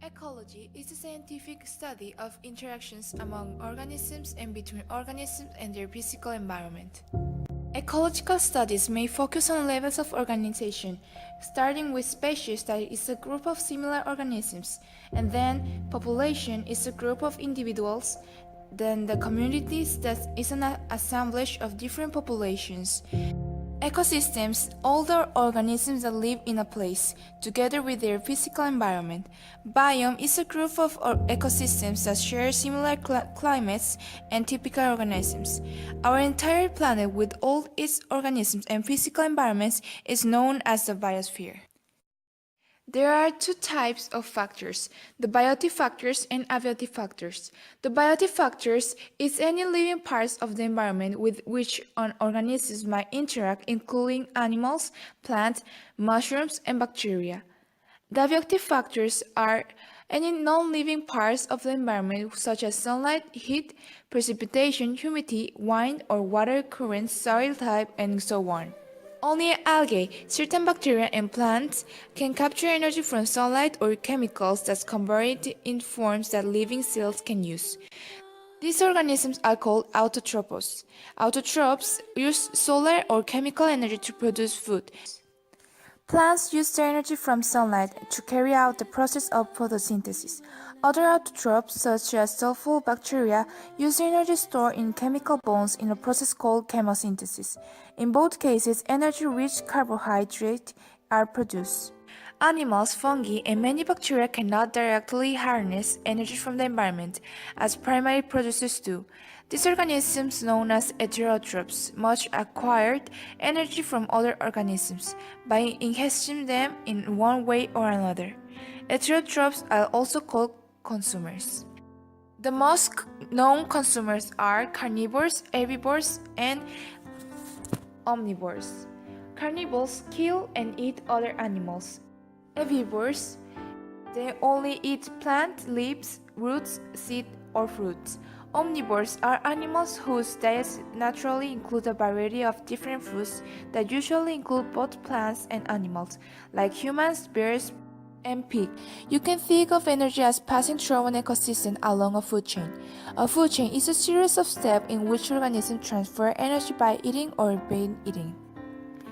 Ecology is the scientific study of interactions among organisms and between organisms and their physical environment. Ecological studies may focus on levels of organization, starting with species that is a group of similar organisms, and then population is a group of individuals, then the communities that is an assemblage of different populations. Ecosystems, all the organisms that live in a place, together with their physical environment. Biome is a group of ecosystems that share similar climates and typical organisms. Our entire planet with all its organisms and physical environments is known as the biosphere. There are two types of factors, the biotic factors and abiotic factors. The biotic factors is any living parts of the environment with which an organism might interact, including animals, plants, mushrooms, and bacteria. The abiotic factors are any non-living parts of the environment such as sunlight, heat, precipitation, humidity, wind or water currents, soil type, and so on. Only algae, certain bacteria and plants can capture energy from sunlight or chemicals that convert it in forms that living cells can use. These organisms are called autotrophs. Autotrophs use solar or chemical energy to produce food. Plants use their energy from sunlight to carry out the process of photosynthesis. Other autotrophs, such as sulfur bacteria, use their energy stored in chemical bonds in a process called chemosynthesis. In both cases, energy-rich carbohydrates are produced. Animals, fungi, and many bacteria cannot directly harness energy from the environment, as primary producers do. These organisms, known as heterotrophs, must acquire energy from other organisms by ingesting them in one way or another. Heterotrophs are also called consumers. The most known consumers are carnivores, herbivores, and omnivores. Carnivores kill and eat other animals. Herbivores, they only eat plant leaves, roots, seeds, or fruits. Omnivores are animals whose diets naturally include a variety of different foods that usually include both plants and animals, like humans, bears, and pigs. You can think of energy as passing through an ecosystem along a food chain. A food chain is a series of steps in which organisms transfer energy by eating or being eaten.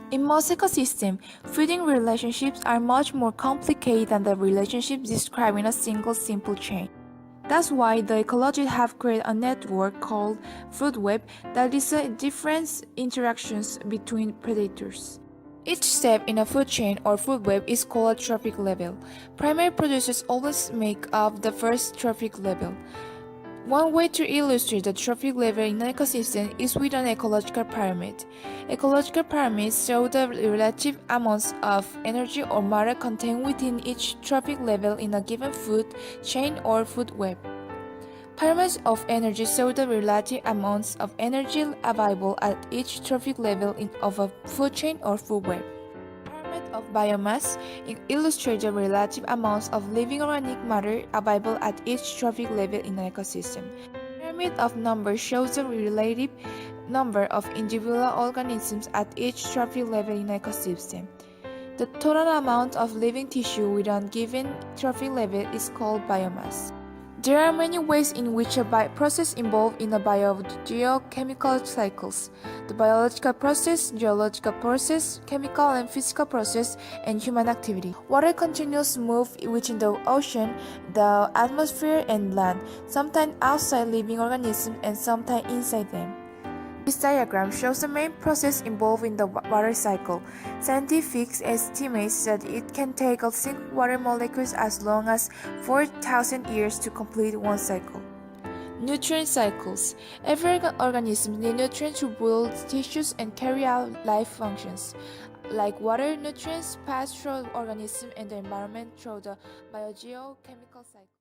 In most ecosystems, feeding relationships are much more complicated than the relationships described in a single simple chain. That's why the ecologists have created a network called food web that is different interactions between predators. Each step in a food chain or food web is called a trophic level. Primary producers always make up the first trophic level. One way to illustrate the trophic level in an ecosystem is with an ecological pyramid. Ecological pyramids show the relative amounts of energy or matter contained within each trophic level in a given food chain or food web. Pyramids of energy show the relative amounts of energy available at each trophic level of a food chain or food web. Pyramid of biomass illustrates the relative amounts of living organic matter available at each trophic level in an ecosystem. Pyramid of numbers shows the relative number of individual organisms at each trophic level in an ecosystem. The total amount of living tissue within a given trophic level is called biomass. There are many ways in which a process involved in the biogeochemical cycles: the biological process, geological process, chemical and physical process, and human activity. Water continues move within the ocean, the atmosphere, and land, sometimes outside living organisms and sometimes inside them. This diagram shows the main process involved in the water cycle. Scientific estimates that it can take a single water molecule as long as 4,000 years to complete one cycle. Nutrient cycles. Every organism needs nutrients to build tissues and carry out life functions. Like water, nutrients pass through organism and the environment through the biogeochemical cycle.